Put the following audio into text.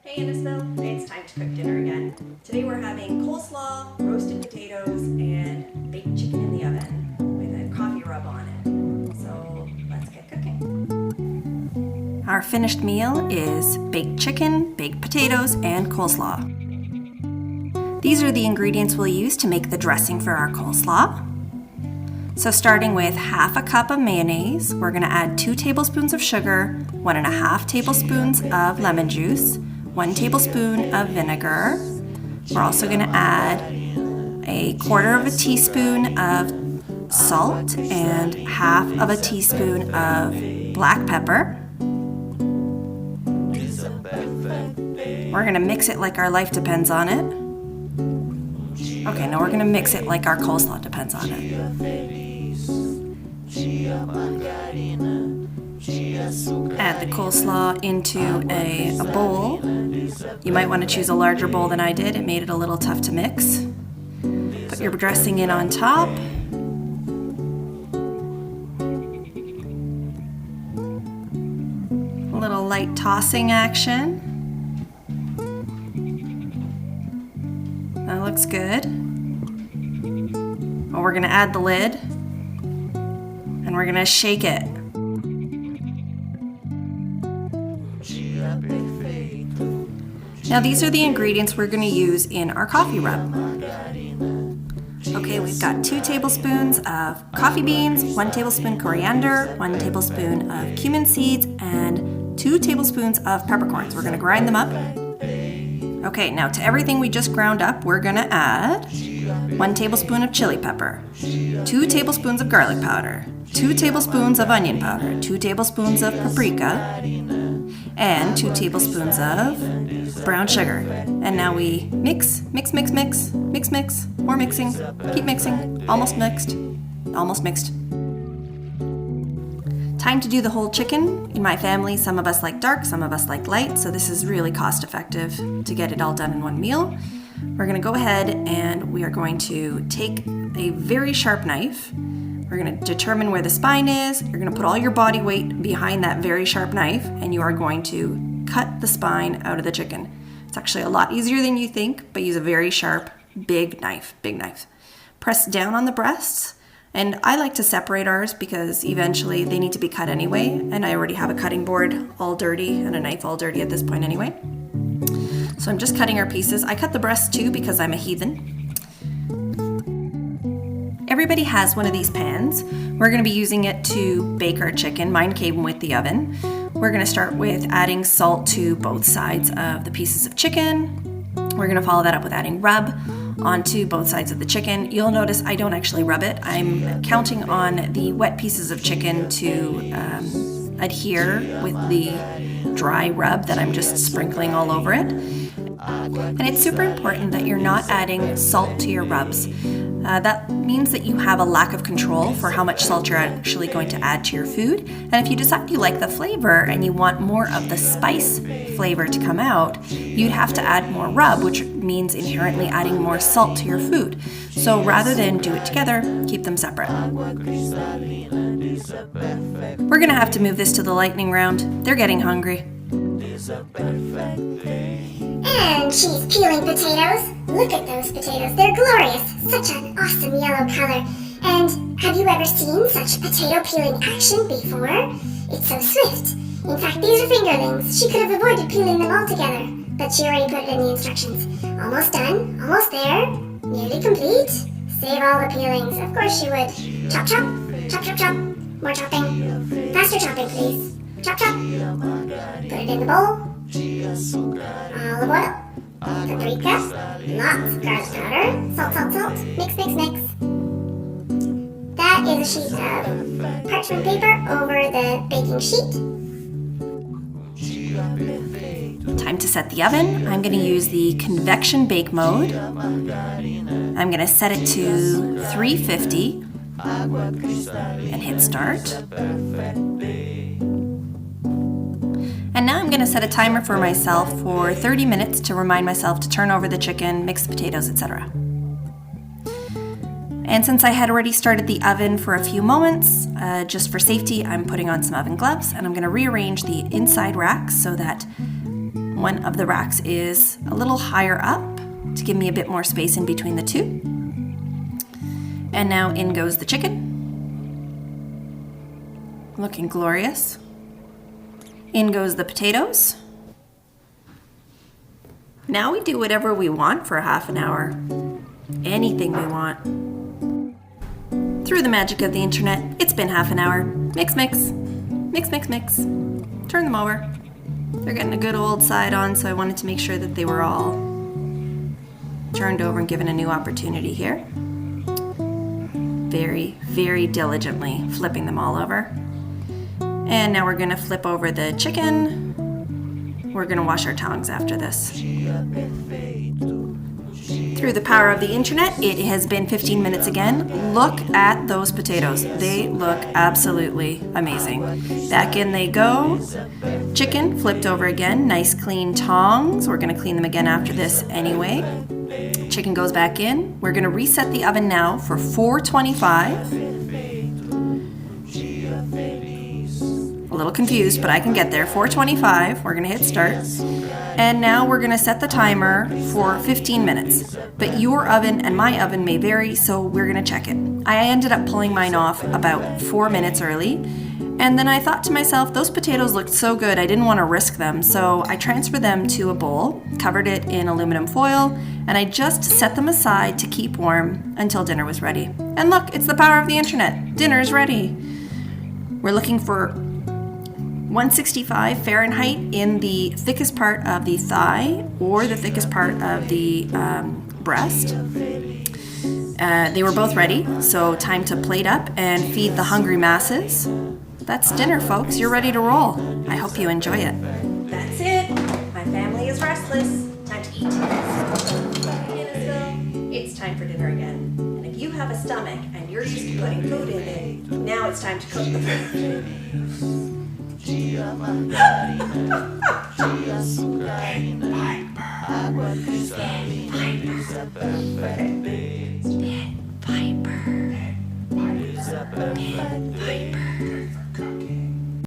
Hey Innisfil, it's time to cook dinner again. Today we're having coleslaw, roasted potatoes, and baked chicken in the oven with a coffee rub on it. So let's get cooking. Our finished meal is baked chicken, baked potatoes, and coleslaw. These are the ingredients we'll use to make the dressing for our coleslaw. So starting with half a cup of mayonnaise, we're going to add 2 tablespoons of sugar, 1.5 tablespoons of lemon juice, 1 tablespoon of vinegar. We're also going to add 1/4 of a teaspoon of salt and 1/2 of a teaspoon of black pepper. We're going to mix it like our life depends on it. Okay, now we're going to mix it like our coleslaw depends on it. Add the coleslaw into a bowl. You might want to choose a larger bowl than I did. It made it a little tough to mix. Put your dressing in on top. A little light tossing action. That looks good. Well, we're going to add the lid and we're going to shake it. Now these are the ingredients we're going to use in our coffee rub. Okay, we've got 2 tablespoons of coffee beans, 1 tablespoon coriander, 1 tablespoon of cumin seeds, and 2 tablespoons of peppercorns. We're going to grind them up. Okay, now to everything we just ground up, we're going to add 1 tablespoon of chili pepper, 2 tablespoons of garlic powder, 2 tablespoons of onion powder, 2 tablespoons of paprika, and 2 tablespoons of brown sugar. And now we mix, mix, mix, mix, mix, mix, more mixing, keep mixing, almost mixed, almost mixed. Time to do the whole chicken. In my family, some of us like dark, some of us like light, so this is really cost effective to get it all done in one meal. We're going to go ahead and we are going to take a very sharp knife. We're going to determine where the spine is. You're going to put all your body weight behind that very sharp knife and you are going to cut the spine out of the chicken. It's actually a lot easier than you think, but use a very sharp, big knife, Press down on the breasts. And I like to separate ours because eventually they need to be cut anyway, and I already have a cutting board all dirty and a knife all dirty at this point anyway. So I'm just cutting our pieces. I cut the breasts too because I'm a heathen. Everybody has one of these pans. We're going to be using it to bake our chicken. Mine came with the oven. We're going to start with adding salt to both sides of the pieces of chicken. We're going to follow that up with adding rub onto both sides of the chicken. You'll notice I don't actually rub it. I'm counting on the wet pieces of chicken to adhere with the dry rub that I'm just sprinkling all over it. And it's super important that you're not adding salt to your rubs. That means that you have a lack of control for how much salt you're actually going to add to your food. And if you decide you like the flavor and you want more of the spice flavor to come out, you'd have to add more rub, which means inherently adding more salt to your food. So rather than do it together, keep them separate. We're going to have to move this to the lightning round. They're getting hungry. And she's peeling potatoes. Look at those potatoes. They're glorious. Such an awesome yellow color. And have you ever seen such potato peeling action before? It's so swift. In fact, these are fingerlings. She could have avoided peeling them altogether, but she already put it in the instructions. Almost done. Almost there. Nearly complete. Save all the peelings. Of course she would. Chop, chop. Chop, chop, chop. More chopping. Faster chopping, please. Chop, chop. Put it in the bowl. Olive oil, paprika, lots of garlic powder, salt, salt, salt, mix, mix, mix. That is a sheet of parchment paper over the baking sheet. Time to set the oven. I'm going to use the convection bake mode. I'm going to set it to 350 and hit start. And now I'm going to set a timer for myself for 30 minutes to remind myself to turn over the chicken, mix the potatoes, etc. And since I had already started the oven for a few moments, just for safety, I'm putting on some oven gloves and I'm going to rearrange the inside racks so that One of the racks is a little higher up to give me a bit more space in between the two. And now in goes the chicken. Looking glorious. In goes the potatoes. Now we do whatever we want for half an hour. Anything we want. Through the magic of the internet, it's been half an hour. Mix, mix. Mix, mix, mix. Turn them over. They're getting a good old side on, so I wanted to make sure that they were all turned over and given a new opportunity here. Very, very diligently flipping them all over. And now we're gonna flip over the chicken. We're gonna wash our tongs after this. Through the power of the internet, it has been 15 minutes again. Look at those potatoes. They look absolutely amazing. Back in they go. Chicken flipped over again. Nice clean tongs. We're gonna clean them again after this anyway. Chicken goes back in. We're gonna reset the oven now for 425. A little confused, but I can get there. 425, we're gonna hit start. And now we're gonna set the timer for 15 minutes. But your oven and my oven may vary, so we're gonna check it. I ended up pulling mine off about 4 minutes early. And then I thought to myself, those potatoes looked so good, I didn't wanna risk them. So I transferred them to a bowl, covered it in aluminum foil, and I just set them aside to keep warm until dinner was ready. And look, it's the power of the internet. Dinner is ready. We're looking for 165 Fahrenheit in the thickest part of the thigh or the thickest part of the breast. They were both ready, so time to plate up and feed the hungry masses. That's dinner, folks. You're ready to roll. I hope you enjoy it. That's it. My family is restless. Time to eat. Innisfil, it's time for dinner again. And if you have a stomach and you're used to putting food in it, now it's time to cook the food. Viper.